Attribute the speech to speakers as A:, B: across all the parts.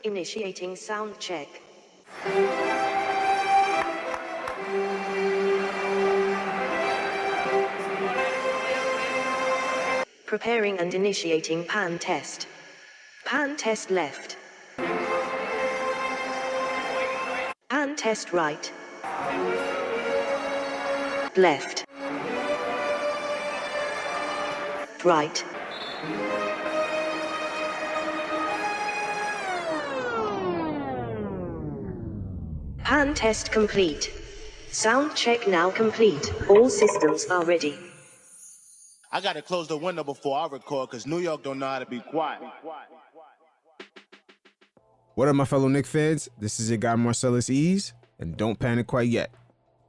A: Initiating sound check. Preparing and initiating pan test. Pan test left. Pan test right. Left. Right. Pan test complete. Sound check now complete. All systems are ready.
B: I gotta close the window before I record because New York don't know how to be quiet.
C: What up, my fellow Knicks fans? This is your guy Marcellus Ease, and don't panic quite yet.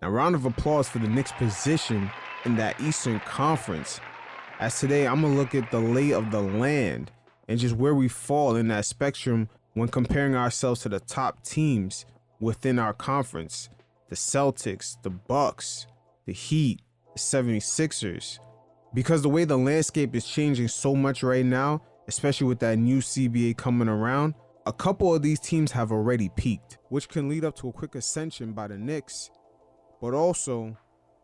C: Now, round of applause for the Knicks' position in that Eastern Conference. As today, I'm gonna look at the lay of the land and just where we fall in that spectrum when comparing ourselves to the top teams within our conference. The Celtics, the Bucks, the Heat, the 76ers. Because the way the landscape is changing so much right now, especially with that new CBA coming around, a couple of these teams have already peaked, which can lead up to a quick ascension by the Knicks. But also,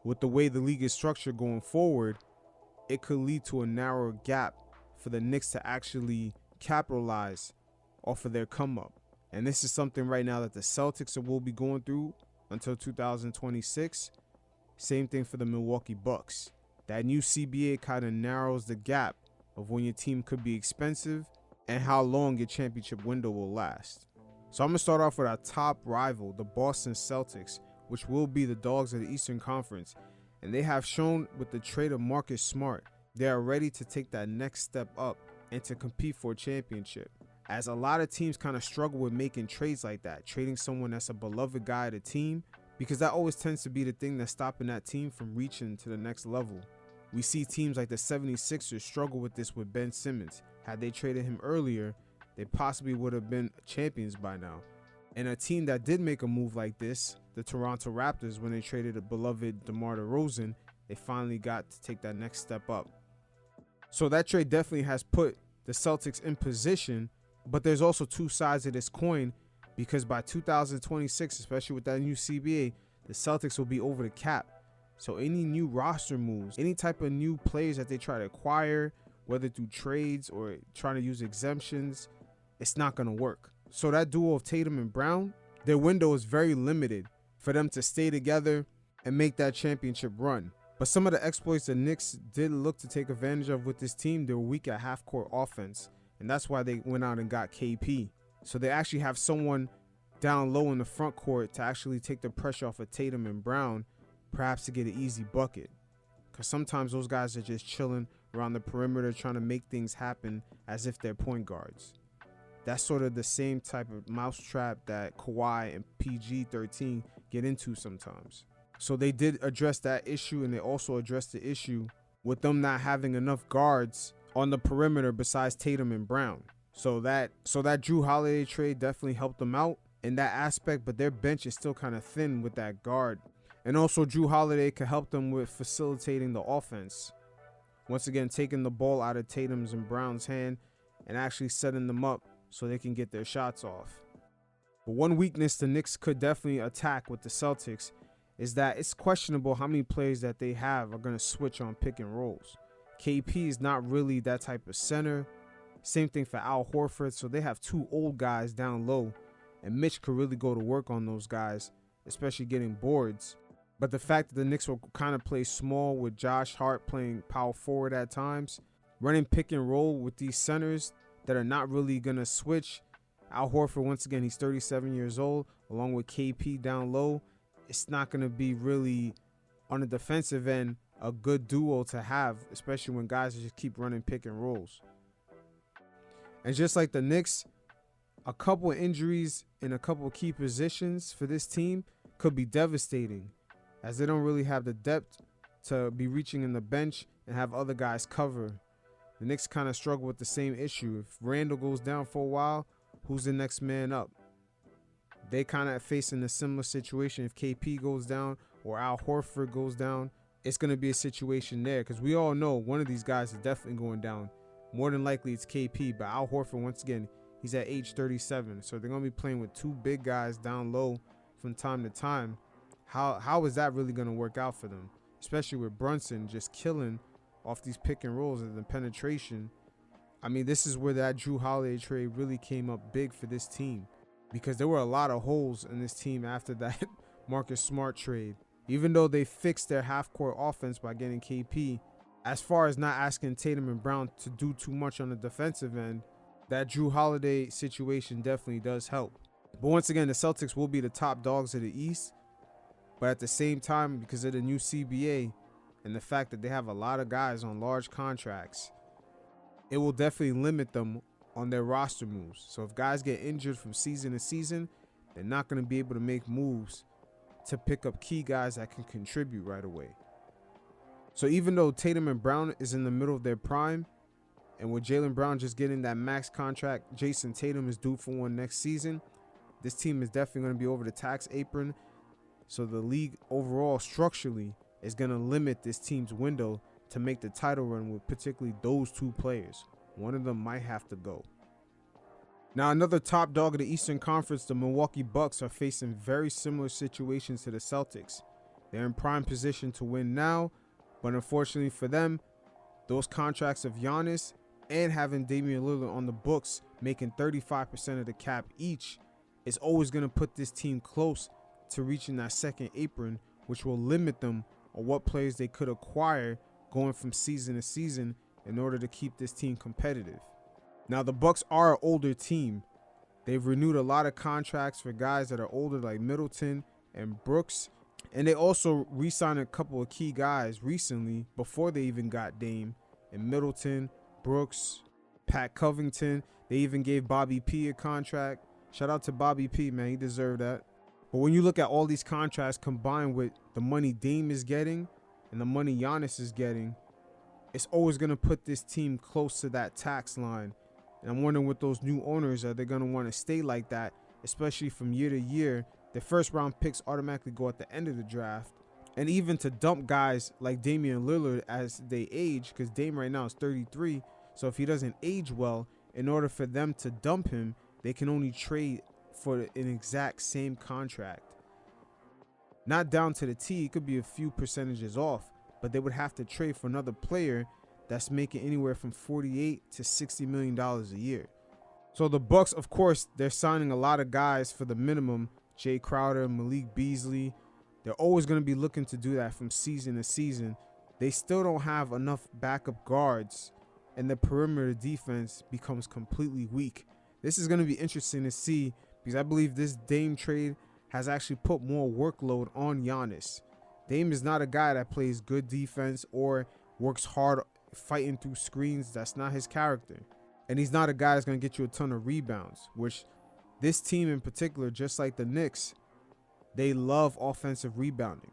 C: with the way the league is structured going forward, it could lead to a narrower gap for the Knicks to actually capitalize off of their come up. And this is something right now that the Celtics will be going through until 2026. Same thing for the Milwaukee Bucks. That new CBA kind of narrows the gap of when your team could be expensive and how long your championship window will last. So I'm going to start off with our top rival, the Boston Celtics, which will be the dogs of the Eastern Conference. And they have shown with the trade of Marcus Smart, they are ready to take that next step up and to compete for a championship. As a lot of teams kind of struggle with making trades like that, trading someone that's a beloved guy of the team, because that always tends to be the thing that's stopping that team from reaching to the next level. We see teams like the 76ers struggle with this with Ben Simmons. Had they traded him earlier, they possibly would have been champions by now. And a team that did make a move like this, the Toronto Raptors, when they traded a beloved DeMar DeRozan, they finally got to take that next step up. So that trade definitely has put the Celtics in position, but there's also two sides of this coin, because by 2026, especially with that new CBA, the Celtics will be over the cap. So any new roster moves, any type of new players that they try to acquire, whether through trades or trying to use exemptions, it's not going to work. So that duo of Tatum and Brown, their window is very limited for them to stay together and make that championship run. But some of the exploits the Knicks did look to take advantage of with this team, they were weak at half-court offense. And that's why they went out and got KP. So they actually have someone down low in the front court to actually take the pressure off of Tatum and Brown, perhaps to get an easy bucket. Because sometimes those guys are just chilling around the perimeter trying to make things happen as if they're point guards. That's sort of the same type of mousetrap that Kawhi and PG-13 get into sometimes. So they did address that issue, and they also addressed the issue with them not having enough guards on the perimeter besides Tatum and Brown. So that Jrue Holiday trade definitely helped them out in that aspect, but their bench is still kind of thin with that guard. And also Jrue Holiday could help them with facilitating the offense. Once again, taking the ball out of Tatum's and Brown's hand and actually setting them up so they can get their shots off. But one weakness the Knicks could definitely attack with the Celtics is that it's questionable how many players that they have are going to switch on pick and rolls. KP is not really that type of center. Same thing for Al Horford. So they have two old guys down low, and Mitch could really go to work on those guys, especially getting boards. But the fact that the Knicks will kind of play small with Josh Hart playing power forward at times, running pick and roll with these centers that are not really going to switch. Al Horford, once again, he's 37 years old, along with KP down low. It's not going to be really, on the defensive end, a good duo to have, especially when guys just keep running pick and rolls. And just like the Knicks, a couple of injuries in a couple of key positions for this team could be devastating, as they don't really have the depth to be reaching in the bench and have other guys cover. The Knicks kind of struggle with the same issue. If Randall goes down for a while, who's the next man up? They kind of facing a similar situation. If KP goes down or Al Horford goes down, it's going to be a situation there, because we all know one of these guys is definitely going down. More than likely it's KP, but Al Horford, once again, He's at age 37. So they're going to be playing with two big guys down low from time to time. How is that really going to work out for them? Especially with Brunson just killing off these pick and rolls and the penetration. I mean, this is where that Jrue Holiday trade really came up big for this team, because there were a lot of holes in this team after that Marcus Smart trade. Even though they fixed their half-court offense by getting KP, as far as not asking Tatum and Brown to do too much on the defensive end, that Jrue Holiday situation definitely does help. But once again, the Celtics will be the top dogs of the East. But at the same time, because of the new CBA and the fact that they have a lot of guys on large contracts, it will definitely limit them on their roster moves. So if guys get injured from season to season, they're not going to be able to make moves to pick up key guys that can contribute right away. So even though Tatum and Brown is in the middle of their prime, and with Jaylen Brown just getting that max contract, Jason Tatum is due for one next season, this team is definitely going to be over the tax apron. So the league overall structurally is going to limit this team's window to make the title run with particularly those two players. One of them might have to go. Now, another top dog of the Eastern Conference, the Milwaukee Bucks, are facing very similar situations to the Celtics. They're in prime position to win now, but unfortunately for them, those contracts of Giannis and having Damian Lillard on the books making 35% of the cap each is always going to put this team close to reaching that second apron, which will limit them on what players they could acquire going from season to season in order to keep this team competitive. Now, the Bucks are an older team. They've renewed a lot of contracts for guys that are older, like Middleton and Brooks. And they also re-signed a couple of key guys recently before they even got Dame. And Middleton, Brooks, Pat Covington. They even gave Bobby P a contract. Shout out to Bobby P, man. He deserved that. But when you look at all these contracts combined with the money Dame is getting and the money Giannis is getting, it's always going to put this team close to that tax line. And I'm wondering with those new owners, are they going to want to stay like that, especially from year to year? The first round picks automatically go at the end of the draft. And even to dump guys like Damian Lillard as they age, because Dame right now is 33. So if he doesn't age well, in order for them to dump him, they can only trade for an exact same contract. Not down to the T, it could be a few percentages off, but they would have to trade for another player that's making anywhere from $48 to $60 million a year. So the Bucks, of course, they're signing a lot of guys for the minimum. Jay Crowder, Malik Beasley. They're always going to be looking to do that from season to season. They still don't have enough backup guards, and the perimeter defense becomes completely weak. This is going to be interesting to see, because I believe this Dame trade has actually put more workload on Giannis. Dame is not a guy that plays good defense or works hard fighting through screens. That's not his character. And he's not a guy that's going to get you a ton of rebounds, which this team in particular, just like the Knicks, they love offensive rebounding.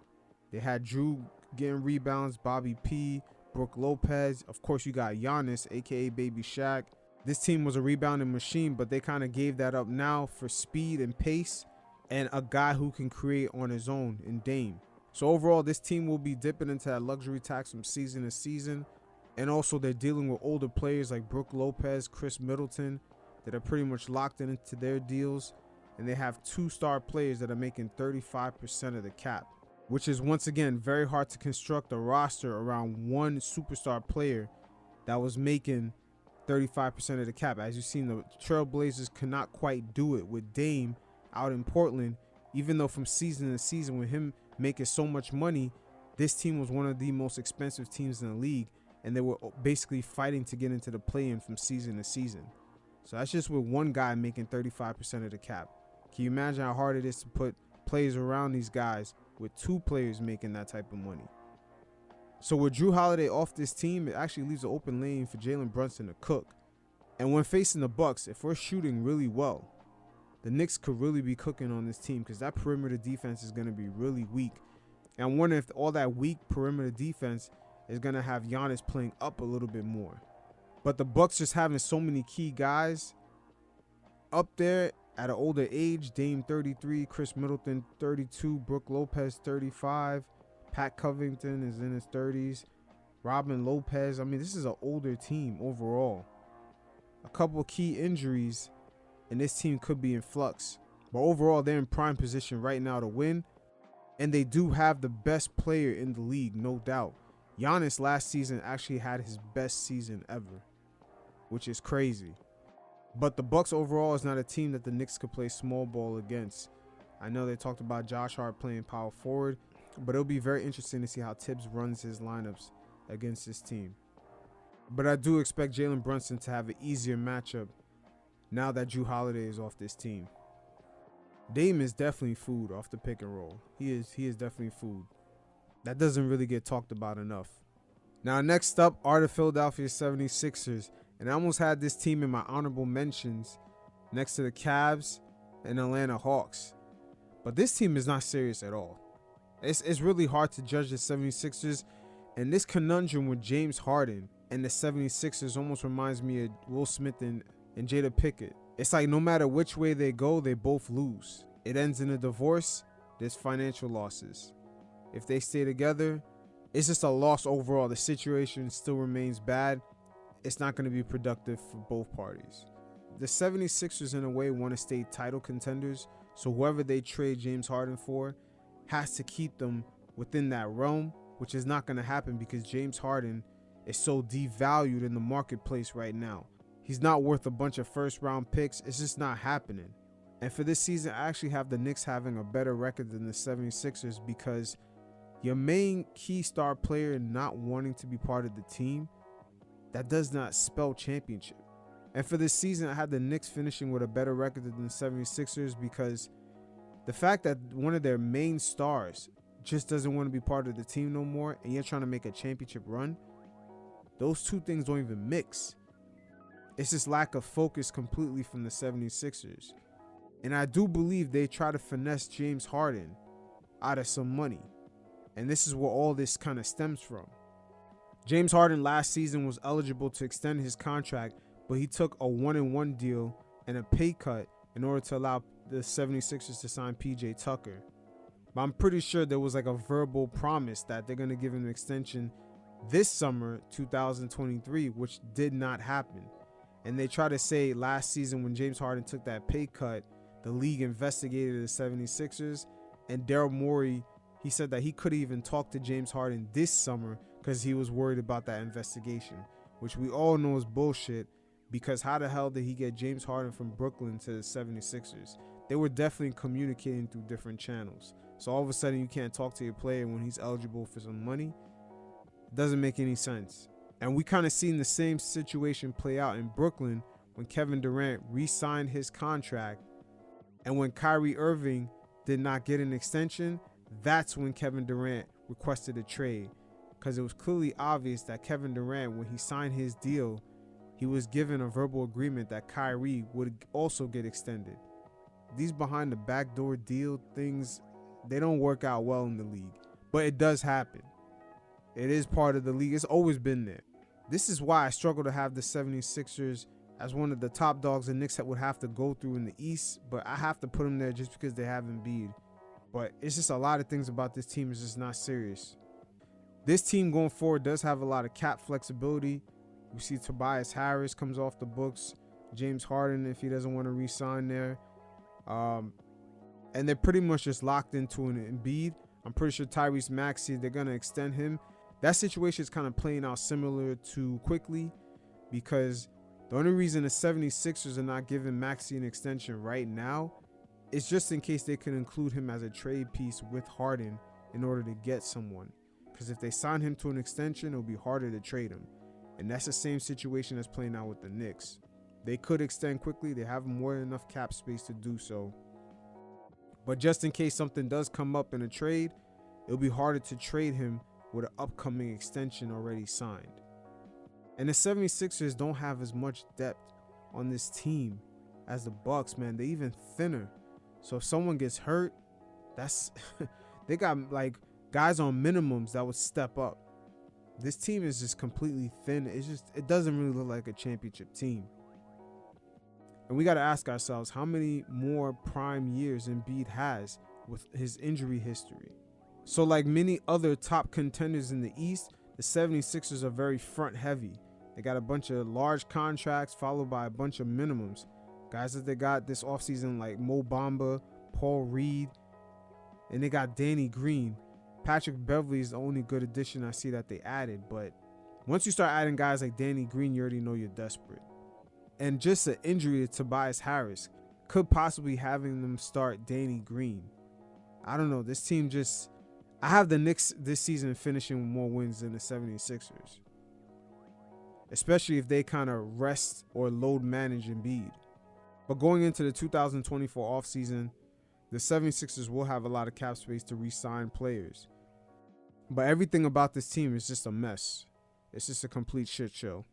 C: They had Jrue getting rebounds, Bobby P, Brook Lopez. Of course, you got Giannis, a.k.a. Baby Shaq. This team was a rebounding machine, but they kind of gave that up now for speed and pace and a guy who can create on his own in Dame. So overall, this team will be dipping into that luxury tax from season to season. And also, they're dealing with older players like Brook Lopez, Chris Middleton, that are pretty much locked into their deals. And they have two star players that are making 35% of the cap, which is once again very hard to construct a roster around one superstar player that was making 35% of the cap. As you've seen, the Trailblazers cannot quite do it with Dame out in Portland, even though from season to season with him making so much money, this team was one of the most expensive teams in the league, and they were basically fighting to get into the play-in from season to season. So that's just with one guy making 35% of the cap. Can you imagine how hard it is to put players around these guys with two players making that type of money? So with Jrue Holiday off this team, it actually leaves an open lane for Jalen Brunson to cook. And when facing the Bucks, if we're shooting really well, the Knicks could really be cooking on this team, because that perimeter defense is going to be really weak. And I wonder if all that weak perimeter defense is going to have Giannis playing up a little bit more. But the Bucks just having so many key guys up there at an older age. Dame 33, Chris Middleton 32, Brook Lopez 35, Pat Covington is in his 30s, Robin Lopez. I mean, this is an older team overall. A couple of key injuries and this team could be in flux. But overall, they're in prime position right now to win, and they do have the best player in the league, no doubt. Giannis last season actually had his best season ever, which is crazy. But the Bucks overall is not a team that the Knicks could play small ball against. I know they talked about Josh Hart playing power forward, but it'll be very interesting to see how Tibbs runs his lineups against this team. But I do expect Jalen Brunson to have an easier matchup now that Jrue Holiday is off this team. Dame is definitely food off the pick and roll. He is definitely food. That doesn't really get talked about enough. Now next up are the Philadelphia 76ers. And I almost had this team in my honorable mentions next to the Cavs and Atlanta Hawks. But this team is not serious at all. It's really hard to judge the 76ers. And this conundrum with James Harden and the 76ers almost reminds me of Will Smith and Jada Pinkett. It's like no matter which way they go, they both lose. It ends in a divorce, there's financial losses. If they stay together, it's just a loss overall. The situation still remains bad. It's not going to be productive for both parties. The 76ers in a way want to stay title contenders, so whoever they trade James Harden for has to keep them within that realm, which is not going to happen because James Harden is so devalued in the marketplace right now. He's not worth a bunch of first round picks. It's just not happening. And for this season, I actually have the Knicks having a better record than the 76ers because your main key star player not wanting to be part of the team, that does not spell championship. And for this season, I had the Knicks finishing with a better record than the 76ers because the fact that one of their main stars just doesn't want to be part of the team no more and you're trying to make a championship run, those two things don't even mix. It's just lack of focus completely from the 76ers. And I do believe they try to finesse James Harden out of some money. And this is where all this kind of stems from. James Harden last season was eligible to extend his contract, but he took a 1-and-1 deal and a pay cut in order to allow the 76ers to sign PJ Tucker. But I'm pretty sure there was like a verbal promise that they're going to give him an extension this summer, 2023, which did not happen. And they try to say last season when James Harden took that pay cut, the league investigated the 76ers, and Daryl Morey, he said that he couldn't even talk to James Harden this summer because he was worried about that investigation, which we all know is bullshit because how the hell did he get James Harden from Brooklyn to the 76ers? They were definitely communicating through different channels. So all of a sudden you can't talk to your player when he's eligible for some money. It doesn't make any sense. And we kind of seen the same situation play out in Brooklyn when Kevin Durant re-signed his contract, and when Kyrie Irving did not get an extension, that's when Kevin Durant requested a trade. Because it was clearly obvious that Kevin Durant, when he signed his deal, he was given a verbal agreement that Kyrie would also get extended. These behind the backdoor deal things, they don't work out well in the league. But it does happen. It is part of the league. It's always been there. This is why I struggle to have the 76ers as one of the top dogs the Knicks that would have to go through in the East. But I have to put them there just because they have Embiid. But it's just a lot of things about this team is just not serious. This team going forward does have a lot of cap flexibility. We see Tobias Harris comes off the books. James Harden, if he doesn't want to re-sign there. And they're pretty much just locked into an Embiid. I'm pretty sure Tyrese Maxey, they're going to extend him. That situation is kind of playing out similar to Quickly because the only reason the 76ers are not giving Maxey an extension right now is just in case they can include him as a trade piece with Harden in order to get someone. Because if they sign him to an extension, it'll be harder to trade him. And that's the same situation that's playing out with the Knicks. They could extend quickly. They have more than enough cap space to do so. But just in case something does come up in a trade, it'll be harder to trade him with an upcoming extension already signed. And the 76ers don't have as much depth on this team as the Bucks, man. They're even thinner. So if someone gets hurt, that's they got like guys on minimums that would step up. This team is just completely thin. It doesn't really look like a championship team. And we got to ask ourselves how many more prime years Embiid has with his injury history. So like many other top contenders in the East, the 76ers are very front heavy. They got a bunch of large contracts followed by a bunch of minimums. Guys that they got this offseason like Mo Bamba, Paul Reed, and they got Danny Green. Patrick Beverley is the only good addition I see that they added, but once you start adding guys like Danny Green, you already know you're desperate. And just an injury to Tobias Harris could possibly having them start Danny Green. I don't know. This team just... I have the Knicks this season finishing with more wins than the 76ers. Especially if they kind of rest or load manage Embiid. But going into the 2024 offseason, the 76ers will have a lot of cap space to re-sign players. But everything about this team is just a mess. It's just a complete shit show.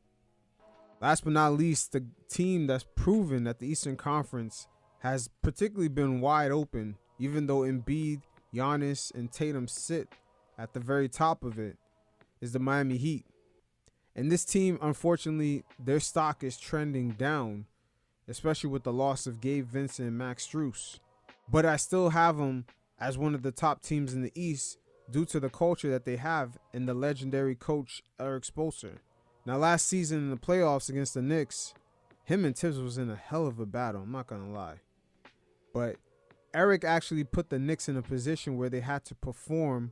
C: Last but not least, the team that's proven that the Eastern Conference has particularly been wide open, even though Embiid, Giannis, and Tatum sit at the very top of it, is the Miami Heat. And this team, unfortunately, their stock is trending down, especially with the loss of Gabe Vincent and Max Strus. But I still have them as one of the top teams in the East due to the culture that they have and the legendary coach Eric Spoelstra. Now, last season in the playoffs against the Knicks, him and Tibbs was in a hell of a battle, I'm not going to lie. But Eric actually put the Knicks in a position where they had to perform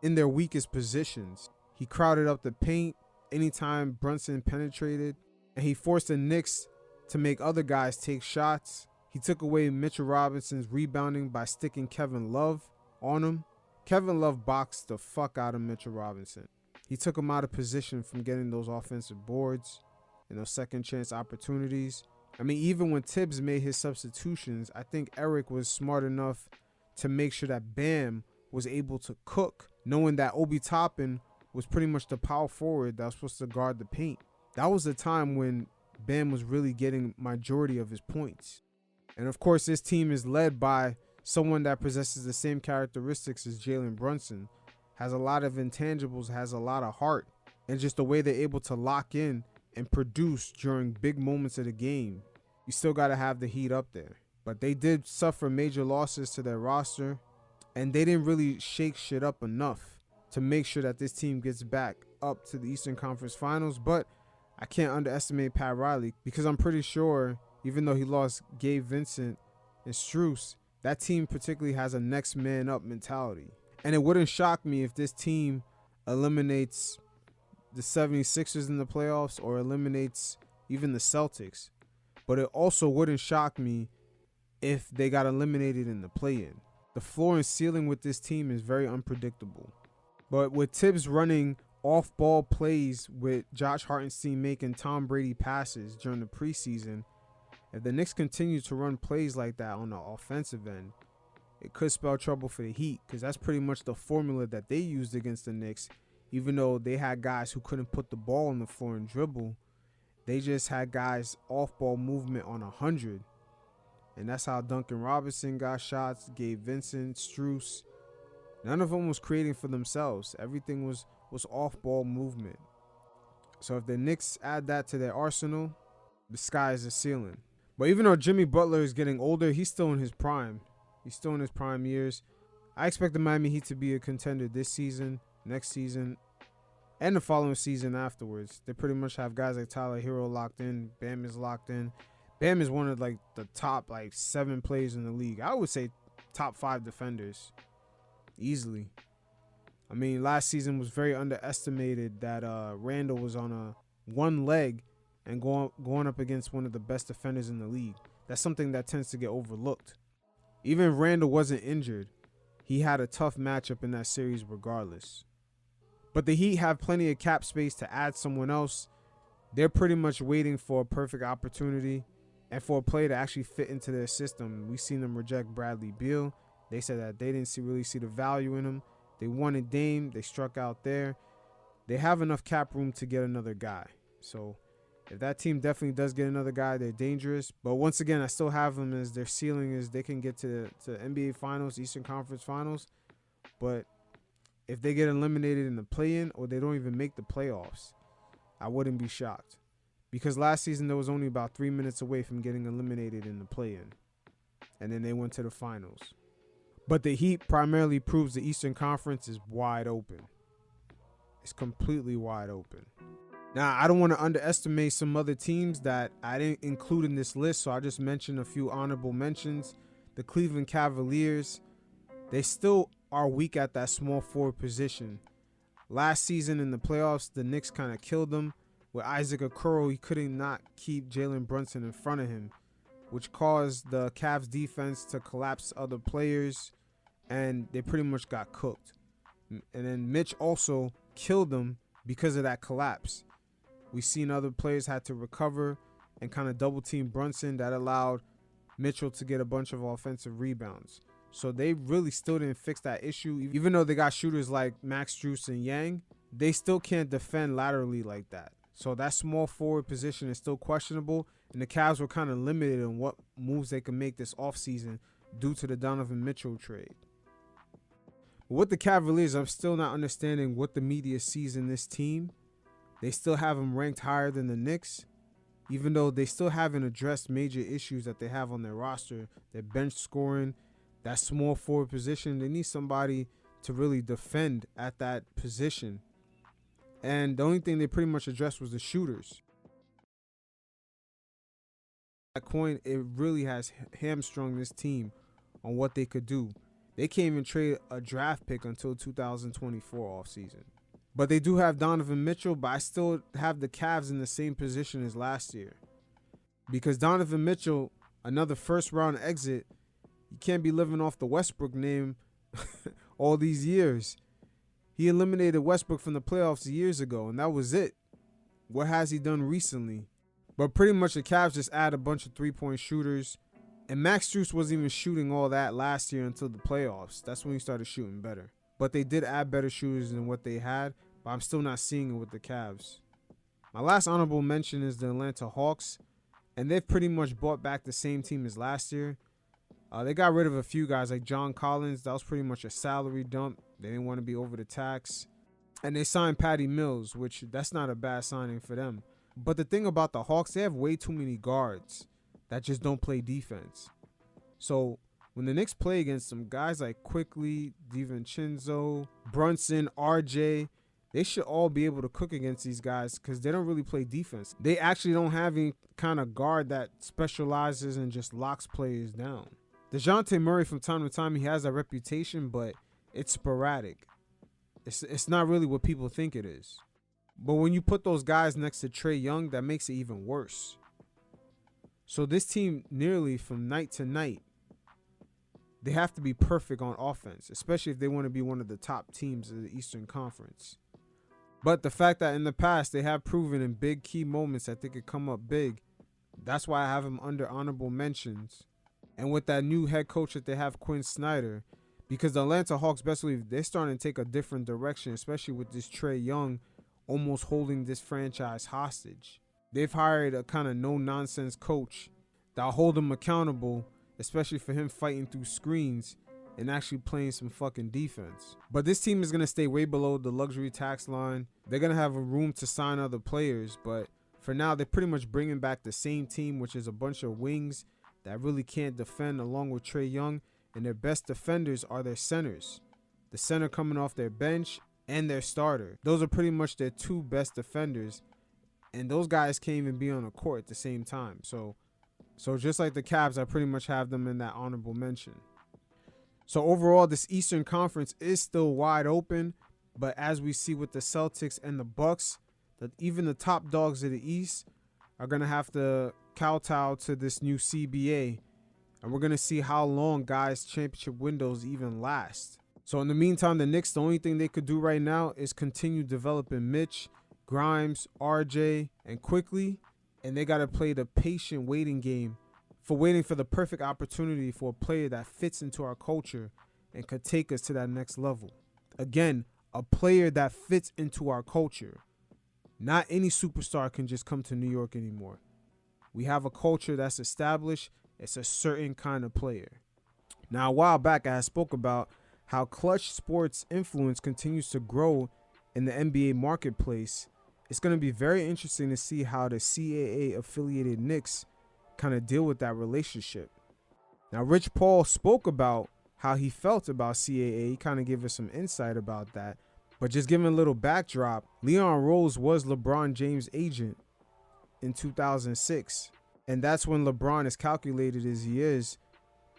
C: in their weakest positions. He crowded up the paint anytime Brunson penetrated, and he forced the Knicks to make other guys take shots. He took away Mitchell Robinson's rebounding by sticking Kevin Love on him. Kevin Love boxed the fuck out of Mitchell Robinson. He took him out of position from getting those offensive boards and those second chance opportunities. I mean, even when Tibbs made his substitutions, I think Eric was smart enough to make sure that Bam was able to cook, knowing that Obi Toppin was pretty much the power forward that was supposed to guard the paint. That was the time when Bam was really getting majority of his points. And of course, this team is led by someone that possesses the same characteristics as Jalen Brunson, has a lot of intangibles, has a lot of heart, and just the way they're able to lock in and produce during big moments of the game. You still got to have the Heat up there. But they did suffer major losses to their roster, and they didn't really shake shit up enough to make sure that this team gets back up to the Eastern Conference Finals. But I can't underestimate Pat Riley, because I'm pretty sure, even though he lost Gabe Vincent and Strus, that team particularly has a next man up mentality. And it wouldn't shock me if this team eliminates the 76ers in the playoffs or eliminates even the Celtics. But it also wouldn't shock me if they got eliminated in the play-in. The floor and ceiling with this team is very unpredictable. But with Tibbs running off-ball plays with Josh Hartenstein making Tom Brady passes during the preseason, if the Knicks continue to run plays like that on the offensive end, it could spell trouble for the Heat, because that's pretty much the formula that they used against the Knicks. Even though they had guys who couldn't put the ball on the floor and dribble, they just had guys off-ball movement on 100. And that's how Duncan Robinson got shots, Gabe Vincent, Strus. None of them was creating for themselves. Everything was off-ball movement. So if the Knicks add that to their arsenal, the sky is the ceiling. But even though Jimmy Butler is getting older, he's still in his prime. He's still in his prime years. I expect the Miami Heat to be a contender this season, next season, and the following season afterwards. They pretty much have guys like Tyler Hero locked in. Bam is locked in. Bam is one of the top 7 players in the league. I would say top 5 defenders easily. I mean, last season was very underestimated that Randall was on a one leg and going up against one of the best defenders in the league. That's something that tends to get overlooked. Even if Randall wasn't injured, he had a tough matchup in that series regardless. But the Heat have plenty of cap space to add someone else. They're pretty much waiting for a perfect opportunity and for a player to actually fit into their system. We've seen them reject Bradley Beal. They said that they didn't really see the value in him. They wanted Dame. They struck out there. They have enough cap room to get another guy. So if that team definitely does get another guy, they're dangerous. But once again, I still have them as their ceiling is they can get to NBA Finals, Eastern Conference Finals. But if they get eliminated in the play-in or they don't even make the playoffs, I wouldn't be shocked. Because last season, there was only about 3 minutes away from getting eliminated in the play-in. And then they went to the finals. But the Heat primarily proves the Eastern Conference is wide open. It's completely wide open. Now, I don't want to underestimate some other teams that I didn't include in this list, so I just mentioned a few honorable mentions. The Cleveland Cavaliers, they still are weak at that small forward position. Last season in the playoffs, the Knicks kind of killed them. With Isaac Okoro, he couldn't not keep Jalen Brunson in front of him, which caused the Cavs defense to collapse other players, and they pretty much got cooked. And then Mitch also killed them because of that collapse. We seen other players had to recover and kind of double team Brunson. That allowed Mitchell to get a bunch of offensive rebounds. So they really still didn't fix that issue. Even though they got shooters like Max Strus and Yang, they still can't defend laterally like that. So that small forward position is still questionable, and the Cavs were kind of limited in what moves they can make this offseason due to the Donovan Mitchell trade. But with the Cavaliers, I'm still not understanding what the media sees in this team. They still have them ranked higher than the Knicks, even though they still haven't addressed major issues that they have on their roster. Their bench scoring, that small forward position, they need somebody to really defend at that position. And the only thing they pretty much addressed was the shooters. That coin, it really has hamstrung this team on what they could do. They can't even trade a draft pick until 2024 offseason. But they do have Donovan Mitchell, but I still have the Cavs in the same position as last year. Because Donovan Mitchell, another first round exit, you can't be living off the Westbrook name all these years. He eliminated Westbrook from the playoffs years ago, and that was it. What has he done recently? But pretty much the Cavs just add a bunch of three-point shooters. And Max Strus wasn't even shooting all that last year until the playoffs. That's when he started shooting better. But they did add better shooters than what they had, but I'm still not seeing it with the Cavs. My last honorable mention is the Atlanta Hawks, and they've pretty much brought back the same team as last year. They got rid of a few guys like John Collins. That was pretty much a salary dump. They didn't want to be over the tax. And they signed Patty Mills, which that's not a bad signing for them. But the thing about the Hawks, they have way too many guards that just don't play defense. So when the Knicks play against some guys like Quickly, DiVincenzo, Brunson, RJ, they should all be able to cook against these guys because they don't really play defense. They actually don't have any kind of guard that specializes and just locks players down. DeJounte Murray, from time to time, he has a reputation, but it's sporadic. It's not really what people think it is. But when you put those guys next to Trae Young, that makes it even worse. So this team, nearly from night to night, they have to be perfect on offense, especially if they want to be one of the top teams of the Eastern Conference. But the fact that in the past they have proven in big key moments that they could come up big, that's why I have them under honorable mentions. And with that new head coach that they have, Quinn Snyder, because the Atlanta Hawks, best believe, they're starting to take a different direction, especially with this Trae Young almost holding this franchise hostage. They've hired a kind of no-nonsense coach that'll hold them accountable, especially for him fighting through screens and actually playing some fucking defense. But this team is going to stay way below the luxury tax line. They're going to have a room to sign other players, but for now, they're pretty much bringing back the same team, which is a bunch of wings that really can't defend along with Trae Young, and their best defenders are their centers. The center coming off their bench and their starter. Those are pretty much their two best defenders, and those guys can't even be on the court at the same time. So just like the Cavs, I pretty much have them in that honorable mention. So overall, this Eastern Conference is still wide open, but as we see with the Celtics and the Bucks, that even the top dogs of the East are going to have to kowtow to this new CBA, and we're going to see how long guys' championship windows even last. So in the meantime, the Knicks, the only thing they could do right now is continue developing Mitch, Grimes, RJ, and Quickly, and they got to play the patient waiting game for waiting for the perfect opportunity for a player that fits into our culture and could take us to that next level. Again, a player that fits into our culture. Not any superstar can just come to New York anymore. We have a culture that's established. It's a certain kind of player. Now, a while back, I spoke about how Clutch Sports' influence continues to grow in the NBA marketplace. It's going to be very interesting to see how the CAA-affiliated Knicks kind of deal with that relationship. Now, Rich Paul spoke about how he felt about CAA. He kind of gave us some insight about that. But just giving a little backdrop, Leon Rose was LeBron James' agent in 2006. And that's when LeBron, as calculated as he is,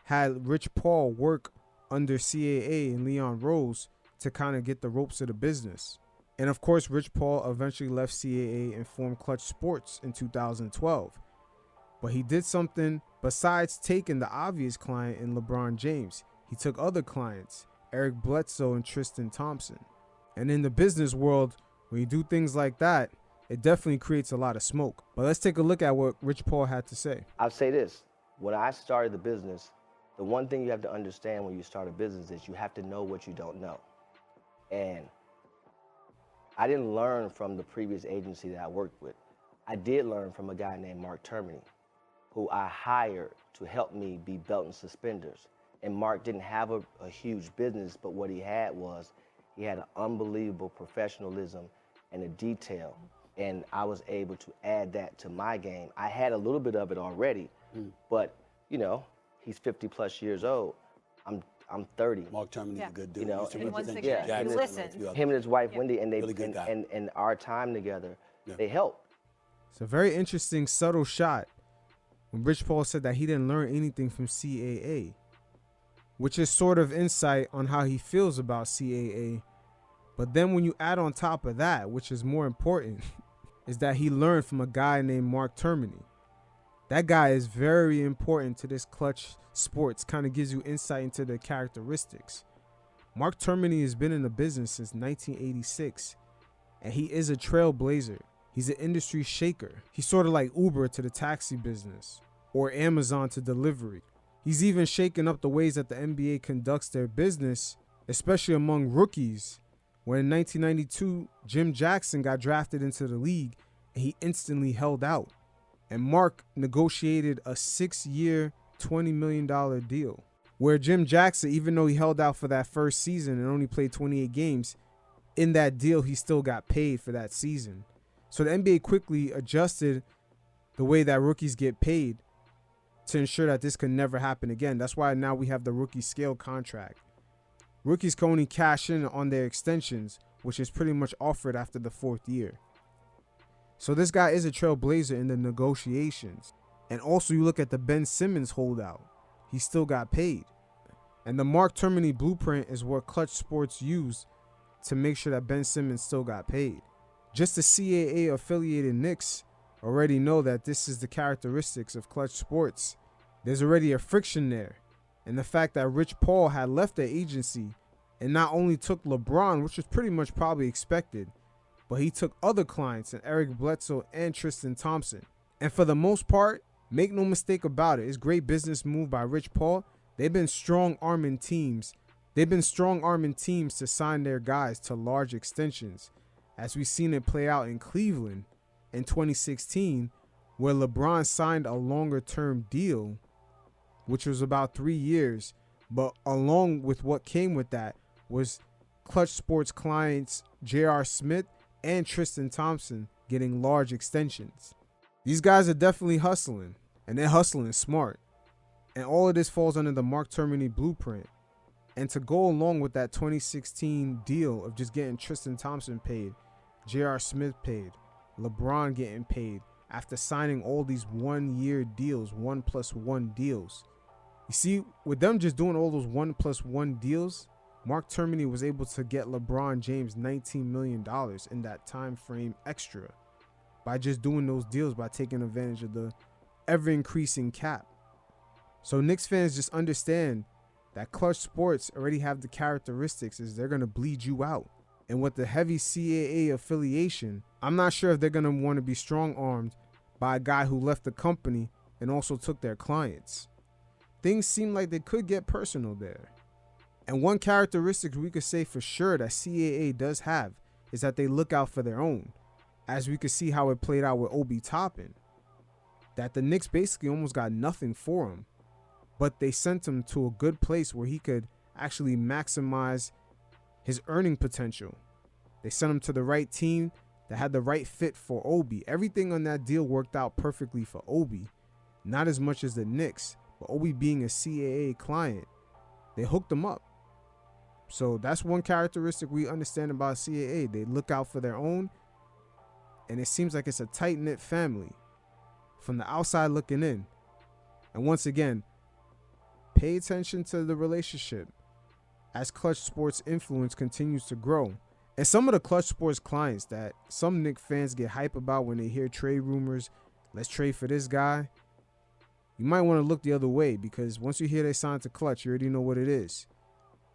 C: had Rich Paul work under CAA and Leon Rose to kind of get the ropes of the business. And of course, Rich Paul eventually left CAA and formed Clutch Sports in 2012. But he did something besides taking the obvious client in LeBron James. He took other clients, Eric Bledsoe and Tristan Thompson. And in the business world, when you do things like that, it definitely creates a lot of smoke. But let's take a look at what Rich Paul had to say.
D: I'll say this. When I started the business, the one thing you have to understand when you start a business is you have to know what you don't know. And I didn't learn from the previous agency that I worked with. I did learn from a guy named Mark Termini, who I hired to help me be belt and suspenders. And Mark didn't have a huge business, but what he had an unbelievable professionalism and a detail. And I was able to add that to my game. I had a little bit of it already, but you know, he's 50 plus years old. I'm 30.
E: Mark Termini's a good dude.
D: You know,
E: Used to
D: and
E: represent
D: yeah,
E: Jackson
D: he
E: and a
D: listened.
E: few others.
D: Him and his wife
E: Yeah.
D: Wendy, and they
E: Really good guy.
D: and our time together, they helped.
C: It's a very interesting, subtle shot when Rich Paul said that he didn't learn anything from CAA, which is sort of insight on how he feels about CAA. But then when you add on top of that, which is more important, is that he learned from a guy named Mark Termini. That guy is very important to this Clutch Sports, kind of gives you insight into the characteristics. Mark Termini has been in the business since 1986, and he is a trailblazer. He's an industry shaker. He's sort of like Uber to the taxi business, or Amazon to delivery. He's even shaken up the ways that the NBA conducts their business, especially among rookies. When in 1992, Jim Jackson got drafted into the league, and he instantly held out. And Mark negotiated a 6-year, $20 million deal, where Jim Jackson, even though he held out for that first season and only played 28 games, in that deal, he still got paid for that season. So the NBA quickly adjusted the way that rookies get paid to ensure that this could never happen again. That's why now we have the rookie scale contract. Rookies can only cash in on their extensions, which is pretty much offered after the 4th year. So this guy is a trailblazer in the negotiations. And also you look at the Ben Simmons holdout. He still got paid. And the Mark Termini blueprint is what Clutch Sports used to make sure that Ben Simmons still got paid. Just the CAA affiliated Knicks already know that this is the characteristics of Clutch Sports. There's already a friction there. And the fact that Rich Paul had left the agency and not only took LeBron, which was pretty much probably expected, but he took other clients in Eric Bledsoe and Tristan Thompson. And for the most part, make no mistake about it, it's a great business move by Rich Paul. They've been strong-arming teams. To sign their guys to large extensions, as we've seen it play out in Cleveland in 2016, where LeBron signed a longer-term deal, which was about 3 years. But along with what came with that was Clutch Sports clients J.R. Smith and Tristan Thompson getting large extensions. These guys are definitely hustling, and they're hustling smart. And all of this falls under the Mark Termini blueprint. And to go along with that 2016 deal of just getting Tristan Thompson paid, J.R. Smith paid, LeBron getting paid after signing all these 1-year deals, 1+1 deals. You see, with them just doing all those 1+1 deals, Mark Termini was able to get LeBron James $19 million in that time frame extra by just doing those deals, by taking advantage of the ever-increasing cap. So Knicks fans just understand that Clutch Sports already have the characteristics is they're going to bleed you out. And with the heavy CAA affiliation, I'm not sure if they're going to want to be strong-armed by a guy who left the company and also took their clients. Things seem like they could get personal there. And one characteristic we could say for sure that CAA does have is that they look out for their own, as we could see how it played out with Obi Toppin. That the Knicks basically almost got nothing for him, but they sent him to a good place where he could actually maximize his earning potential. They sent him to the right team that had the right fit for Obi. Everything on that deal worked out perfectly for Obi, not as much as the Knicks, but Obi being a CAA client, they hooked him up. So that's one characteristic we understand about CAA. They look out for their own, and it seems like it's a tight-knit family from the outside looking in. And once again, pay attention to the relationship as Clutch Sports' influence continues to grow. And some of the Clutch Sports clients that some Knicks fans get hype about when they hear trade rumors, let's trade for this guy, you might want to look the other way, because once you hear they signed to Clutch, you already know what it is.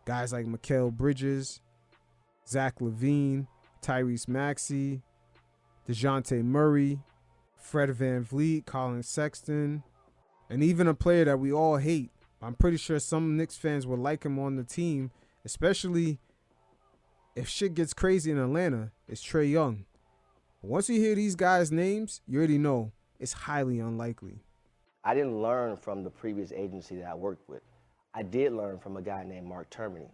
C: Guys like Mikal Bridges, Zach LaVine, Tyrese Maxey, DeJounte Murray, Fred VanVleet, Colin Sexton, and even a player that we all hate. I'm pretty sure some Knicks fans would like him on the team, especially if shit gets crazy in Atlanta. It's Trae Young. But once you hear these guys' names, you already know it's highly unlikely.
D: I didn't learn from the previous agency that I worked with. I did learn from a guy named Mark Termini.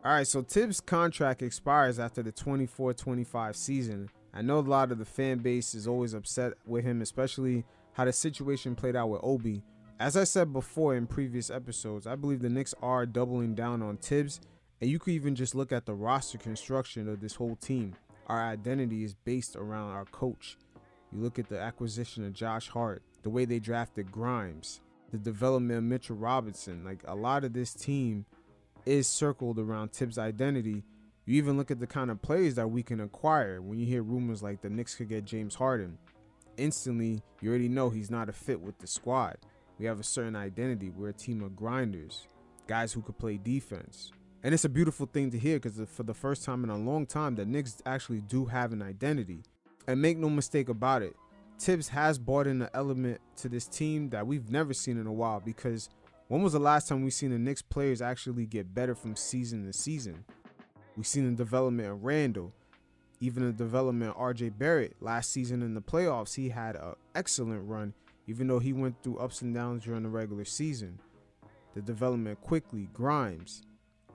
C: All right, so Tibbs' contract expires after the 24-25 season. I know a lot of the fan base is always upset with him, especially how the situation played out with Obi. As I said before in previous episodes, I believe the Knicks are doubling down on Tibbs, and you could even just look at the roster construction of this whole team. Our identity is based around our coach. You look at the acquisition of Josh Hart, the way they drafted Grimes, the development of Mitchell Robinson. Like, a lot of this team is circled around Tibbs' identity. You even look at the kind of players that we can acquire. When you hear rumors like the Knicks could get James Harden, instantly you already know he's not a fit with the squad. We have a certain identity. We're a team of grinders, guys who could play defense. And it's a beautiful thing to hear, because for the first time in a long time, the Knicks actually do have an identity. And make no mistake about it, Tibbs has brought in an element to this team that we've never seen in a while, because when was the last time we've seen the Knicks players actually get better from season to season? We've seen the development of Randall, even the development of RJ Barrett. Last season in the playoffs, he had an excellent run, even though he went through ups and downs during the regular season. The development quickly, Grimes.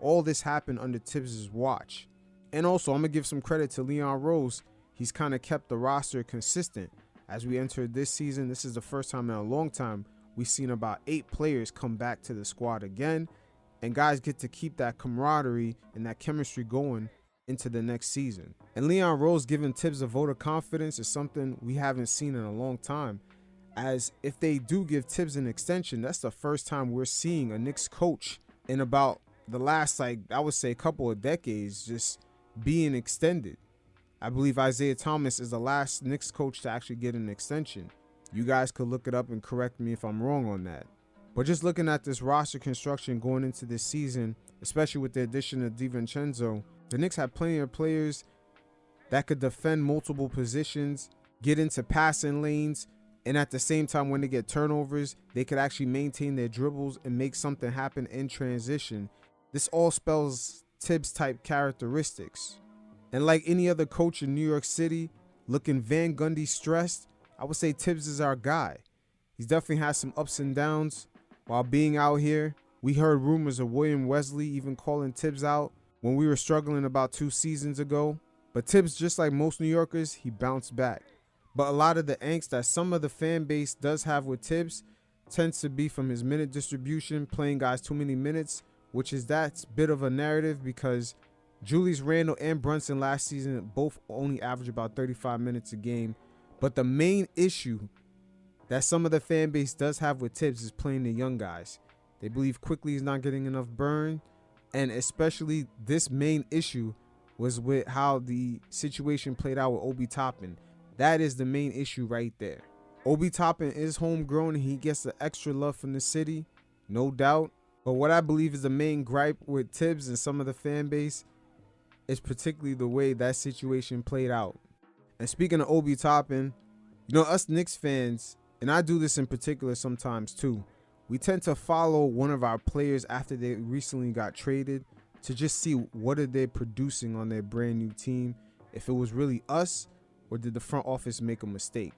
C: All this happened under Tibbs' watch. And also, I'm going to give some credit to Leon Rose. He's kind of kept the roster consistent. As we entered this season, this is the first time in a long time we've seen about 8 players come back to the squad again. And guys get to keep that camaraderie and that chemistry going into the next season. And Leon Rose giving Tibbs a vote of confidence is something we haven't seen in a long time. As if they do give Tibbs an extension, that's the first time we're seeing a Knicks coach in about the last, I would say, couple of decades just being extended. I believe Isaiah Thomas is the last Knicks coach to actually get an extension. You guys could look it up and correct me if I'm wrong on that. But just looking at this roster construction going into this season, especially with the addition of DiVincenzo, the Knicks have plenty of players that could defend multiple positions, get into passing lanes, and at the same time, when they get turnovers, they could actually maintain their dribbles and make something happen in transition. This all spells Tibbs-type characteristics. And like any other coach in New York City, looking Van Gundy stressed, I would say Tibbs is our guy. He's definitely had some ups and downs while being out here. We heard rumors of William Wesley even calling Tibbs out when we were struggling about 2 seasons ago. But Tibbs, just like most New Yorkers, he bounced back. But a lot of the angst that some of the fan base does have with Tibbs tends to be from his minute distribution, playing guys too many minutes, which is that's a bit of a narrative, because Julius Randle and Brunson last season both only averaged about 35 minutes a game. But the main issue that some of the fan base does have with Tibbs is playing the young guys. They believe Quickly is not getting enough burn, and especially this main issue was with how the situation played out with Obi Toppin. That is the main issue right there. Obi Toppin is homegrown and he gets the extra love from the city, no doubt. But what I believe is the main gripe with Tibbs and some of the fan base is particularly the way that situation played out. And speaking of Obi Toppin, you know, us Knicks fans, and I do this in particular sometimes too, we tend to follow one of our players after they recently got traded to just see what are they producing on their brand new team, if it was really us or did the front office make a mistake.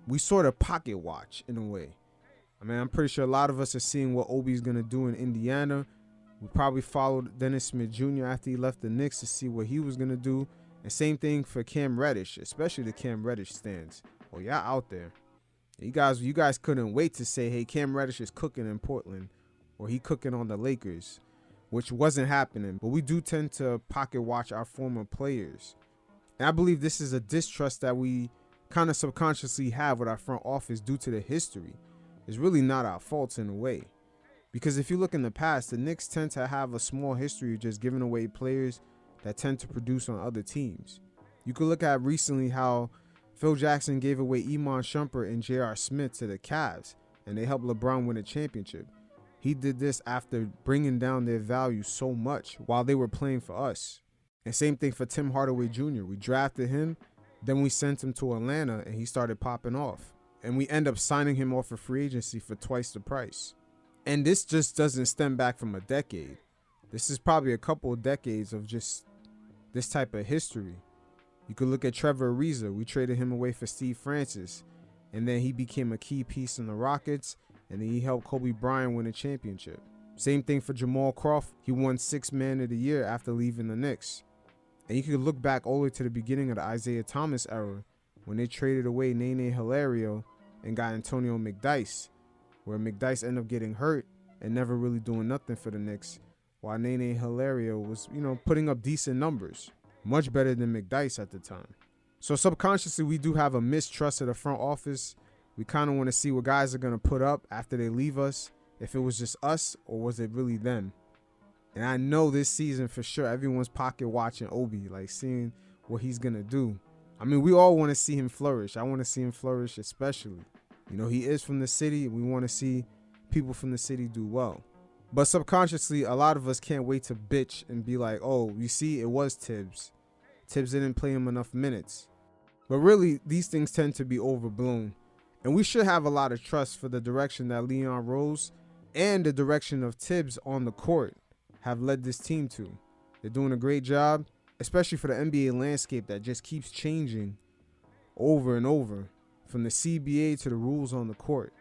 C: We sort of pocket watch in a way. I mean, I'm pretty sure a lot of us are seeing what Obi's going to do in Indiana. We probably followed Dennis Smith Jr. after he left the Knicks to see what he was going to do. And same thing for Cam Reddish, especially the Cam Reddish stands. Oh, y'all out there. You guys couldn't wait to say, hey, Cam Reddish is cooking in Portland, or he cooking on the Lakers. which wasn't happening, but we do tend to pocket watch our former players. And I believe this is a distrust that we kind of subconsciously have with our front office due to the history. It's really not our faults in a way. Because if you look in the past, the Knicks tend to have a small history of just giving away players that tend to produce on other teams. You could look at recently how Phil Jackson gave away Iman Shumpert and J.R. Smith to the Cavs, and they helped LeBron win a championship. He did this after bringing down their value so much while they were playing for us. And same thing for Tim Hardaway Jr. We drafted him, then we sent him to Atlanta, and he started popping off. And we end up signing him off of free agency for twice the price. And this just doesn't stem back from a decade. This is probably a couple of decades of just this type of history. You could look at Trevor Ariza. We traded him away for Steve Francis, and then he became a key piece in the Rockets, and then he helped Kobe Bryant win a championship. Same thing for Jamal Crawford. He won Sixth Man of the Year after leaving the Knicks. And you could look back all the way to the beginning of the Isaiah Thomas era when they traded away Nene Hilario and got Antonio McDyess, where McDyess ended up getting hurt and never really doing nothing for the Knicks, while Nene Hilario was, putting up decent numbers, much better than McDyess at the time. So subconsciously, we do have a mistrust of the front office. We kind of want to see what guys are going to put up after they leave us, if it was just us or was it really them. And I know this season for sure, everyone's pocket watching Obi, like seeing what he's going to do. I mean, we all want to see him flourish. I want to see him flourish especially. He is from the city. We want to see people from the city do well. But subconsciously, a lot of us can't wait to bitch and be like, oh, you see, it was Tibbs. Tibbs didn't play him enough minutes. But really, these things tend to be overblown. And we should have a lot of trust for the direction that Leon Rose and the direction of Tibbs on the court have led this team to. They're doing a great job, especially for the NBA landscape that just keeps changing over and over, from the CBA to the rules on the court.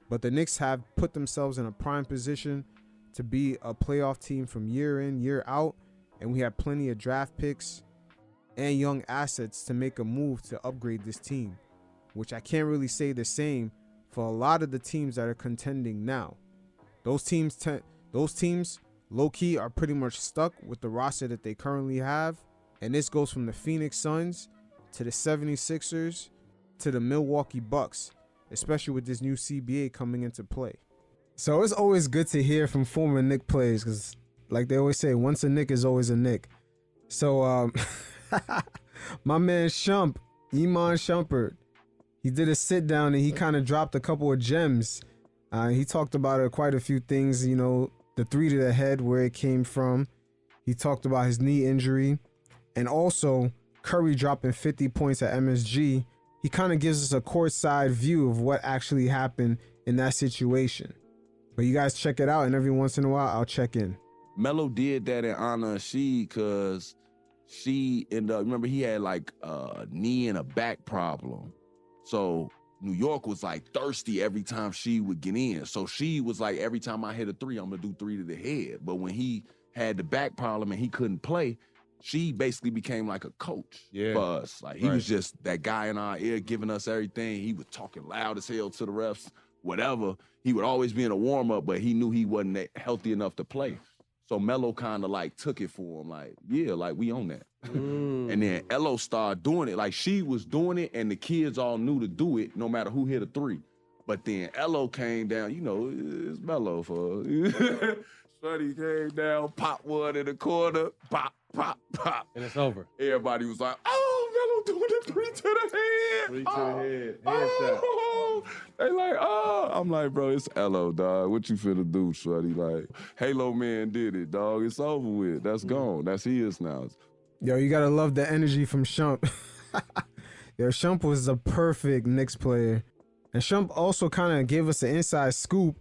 C: But the Knicks have put themselves in a prime position to be a playoff team from year in, year out, and we have plenty of draft picks and young assets to make a move to upgrade this team, which I can't really say the same for a lot of the teams that are contending now. Those teams low-key are pretty much stuck with the roster that they currently have, and this goes from the Phoenix Suns to the 76ers to the Milwaukee Bucks, especially with this new CBA coming into play. So it's always good to hear from former Knick players because, like they always say, once a Knick is always a Knick. So my man Iman Shumpert, he did a sit down and he kind of dropped a couple of gems. He talked about quite a few things, the three to the head, where it came from. He talked about his knee injury, and also Curry dropping 50 points at MSG. He kind of gives us a courtside view of what actually happened in that situation. But you guys check it out, and every once in a while, I'll check in.
E: Melo did that in honor of She, because She ended up, remember, he had like a knee and a back problem. So New York was like thirsty every time She would get in. So She was like, every time I hit a three, I'm going to do three to the head. But when he had the back problem and he couldn't play, She basically became like a coach for us. Like he was just that guy in our ear giving us everything. He was talking loud as hell to the refs, whatever. He would always be in a warm-up, but he knew he wasn't healthy enough to play. So Melo kind of like took it for him, like, yeah, like we own that. And then Elo started doing it. Like She was doing it and the kids all knew to do it no matter who hit a three. But then Elo came down, it's Melo for Sonny came down, popped one in the corner, pop, pop, pop.
F: And it's over.
E: Everybody was like, oh, Melo doing the three to the head.
F: Three to the head. Headshot.
E: They like, oh. I'm like, bro, it's Elo, dog. What you finna do, shorty? Like, Halo Man did it, dog. It's over with. That's gone. That's his now.
C: Yo, you gotta love the energy from Shump. Yo, Shump was a perfect Knicks player. And Shump also kind of gave us an inside scoop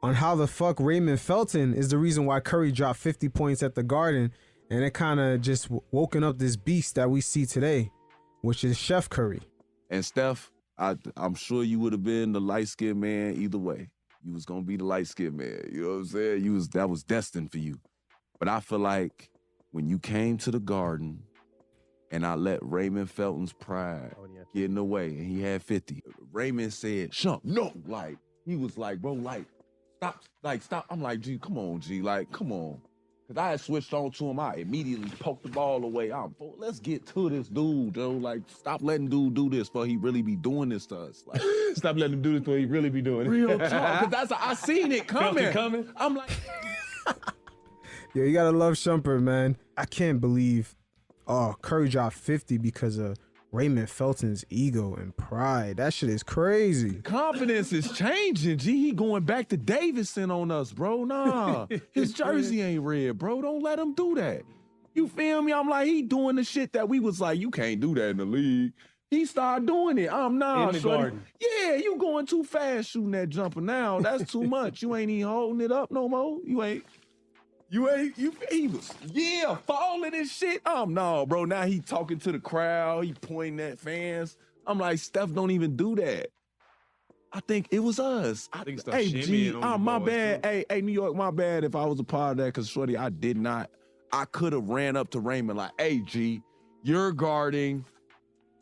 C: on how the fuck Raymond Felton is the reason why Curry dropped 50 points at the Garden. And it kind of just woken up this beast that we see today, which is Chef Curry.
E: And Steph, I'm sure you would have been the light-skinned man either way. You was going to be the light-skinned man. You know what I'm saying? That was destined for you. But I feel like when you came to the Garden and I let Raymond Felton's pride get in the way and he had 50, Raymond said, Shump, no. Like, he was like, bro, like, stop. I'm like, G, come on, G, like, come on. Cause I had switched on to him. I immediately poked the ball away. Let's get to this dude, Joe. Like, stop letting dude do this before he really be doing this to us. Like,
F: Stop letting him do this before he really be doing it.
E: real talk. Cause I seen it
F: Felt
E: coming.
F: it coming?
E: I'm like,
C: Yo, you gotta love Shumpert, man. I can't believe Curry dropped 50 because of Raymond Felton's ego and pride. That shit is crazy.
E: confidence is changing. G, he going back to Davidson on us, bro. Nah, his jersey ain't red, bro. Don't let him do that. You feel me? I'm like, he doing the shit that we was like, you can't do that in the league. He started doing it. I'm not.
F: In the garden.
E: Yeah, you going too fast shooting that jumper now. That's too much. You ain't even holding it up no more. He was falling and shit. No, bro. Now he talking to the crowd. He pointing at fans. I'm like, Steph don't even do that. I think it was us.
F: I think Steph
E: hey,
F: shimmying
E: G,
F: on you
E: my
F: boys,
E: bad.
F: too.
E: Hey, New York, my bad if I was a part of that, because shorty, I did not. I could have ran up to Raymond like, hey, G, you're guarding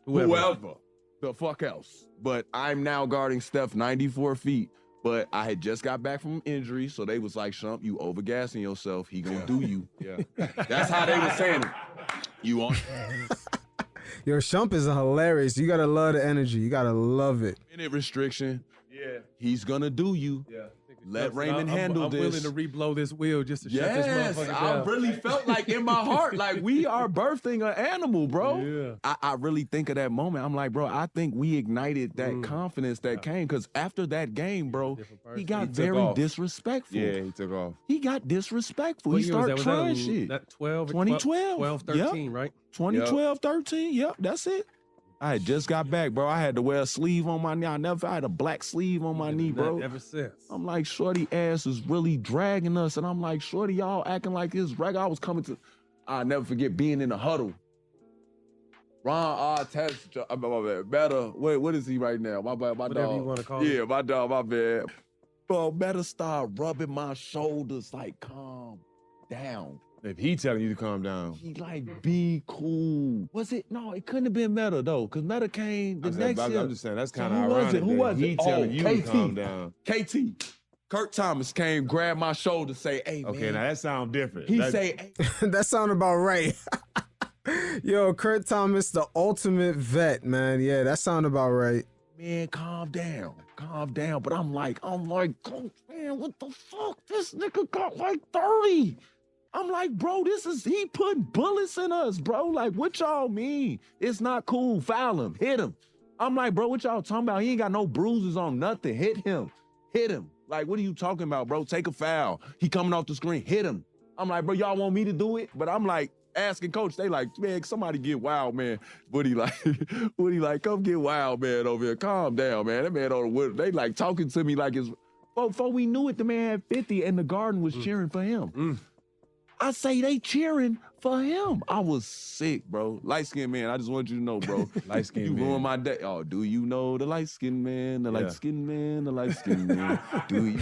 E: whoever. The fuck else. But I'm now guarding Steph 94 feet. But I had just got back from injury, so they was like, Shump, you overgassing yourself. He gonna do you.
F: Yeah.
E: That's how they was saying it. You on
C: Yo, Shump is hilarious. You gotta love the energy. You gotta love it.
E: minute restriction.
F: Yeah.
E: He's gonna do you.
F: Yeah.
E: Let Raymond handle
G: I'm
E: this.
G: willing to re-blow this wheel just to shut
E: Yes,
G: this motherfucker
E: I
G: down.
E: really felt like in my heart, like we are birthing an animal, bro.
G: Yeah.
E: I really think of that moment. I'm like, bro, I think we ignited that confidence that came, because after that game, bro,
G: different person.
E: he got
F: He took
E: very
F: off.
E: disrespectful.
F: Yeah, he took off.
E: He got disrespectful.
G: What
E: He
G: year was
E: started
G: that?
E: trying
G: Was
E: shit.
G: that 12?
E: 2012.
G: 12, 13, right?
E: 2012, 13. Yep, that's it. I had just got back, bro. I had to wear a sleeve on my knee. I had a black sleeve on my knee, bro.
G: Ever since.
E: I'm like, shorty ass is really dragging us. And I'm like, shorty, y'all acting like it's regular. I was coming to, I'll never forget being in the huddle. Ron Artest, better. What is he right now? My
G: Whatever
E: dog.
G: you wanna call
E: Yeah,
G: him.
E: my dog, my bad. Bro, better start rubbing my shoulders, like, calm down.
F: If he telling you to calm down.
E: He like, be cool. Was it? No, it couldn't have been Meta though, because Meta came the next year.
F: I'm just saying, that's
E: So
F: kind of
E: who was
F: ironic.
E: it? Who
F: that
E: was
F: he
E: it?
F: telling you to
E: KT.
F: calm down.
E: KT. Kurt Thomas came, grabbed my shoulder, say, hey,
F: Okay,
E: man.
F: now that sounds different.
E: He
F: That-
E: say, hey,
C: That sound about right. Yo, Kurt Thomas, the ultimate vet, man. Yeah, that sound about right.
E: man, calm down. Calm down. But I'm like, Coach, man, what the fuck? This nigga got like 30. I'm like, bro, he putting bullets in us, bro. Like, what y'all mean? It's not cool. Foul him. Hit him. I'm like, bro, what y'all talking about? He ain't got no bruises on nothing. Hit him. Hit him. Like, what are you talking about, bro? Take a foul. He coming off the screen. Hit him. I'm like, bro, y'all want me to do it? But I'm like, asking coach, they like, man, somebody get wild, man. Woody like, come get wild, man, over here. Calm down, man. That man on the wood. They like talking to me like it's, before we knew it, the man had 50 and the garden was cheering for him. I say they cheering for him. I was sick, bro. Light-skinned man, I just want you to know, bro.
F: Light-skinned
E: you
F: man.
E: ruined my day. Oh, do you know the light-skinned man, the light-skinned man, the light-skinned man? Do you?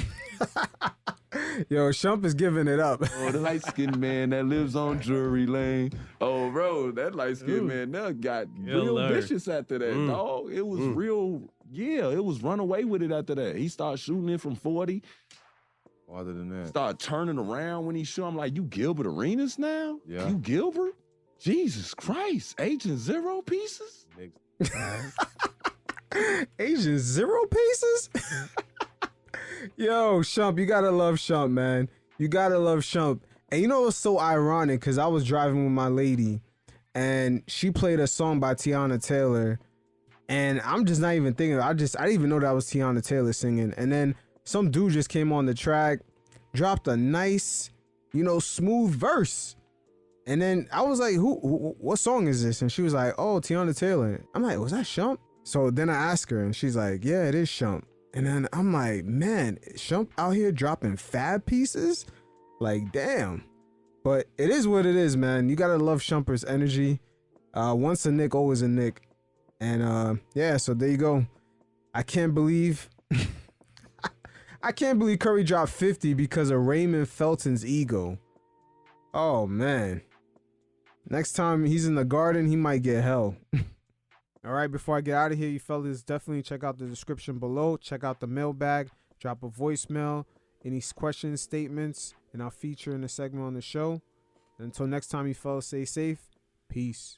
C: Yo, Shump is giving it up.
E: Oh, the light-skinned man that lives on Drury Lane. Oh, bro, that light-skinned man that got real vicious after that, dog. It was real, it was run away with it after that. He started shooting it from 40.
F: Farther than that.
E: Start turning around when he shoot. I'm like, you Gilbert Arenas now?
F: Yeah.
E: You Gilbert? Jesus Christ. Agent Zero pieces?
C: Asian zero pieces? Yo, Shump, you gotta love Shump, man. You gotta love Shump. And you know what's so ironic? Because I was driving with my lady, and she played a song by Tiana Taylor, and I'm just not even thinking. I didn't even know that was Tiana Taylor singing. And then some dude just came on the track, dropped a nice, smooth verse. And then I was like, who what song is this? And she was like, oh, Tiana Taylor. I'm like, was that Shump? So then I asked her, and she's like, yeah, it is Shump. And then I'm like, man, Shump out here dropping fab pieces? Like, damn. But it is what it is, man. You gotta love Shumpert's energy. Once a Knick, always a Knick. And so there you go. I can't believe Curry dropped 50 because of Raymond Felton's ego. Oh, man. Next time he's in the garden, he might get hell. All right, before I get out of here, you fellas, definitely check out the description below. Check out the mailbag. Drop a voicemail. any questions, statements, and I'll feature in a segment on the show. And until next time, you fellas, stay safe. Peace.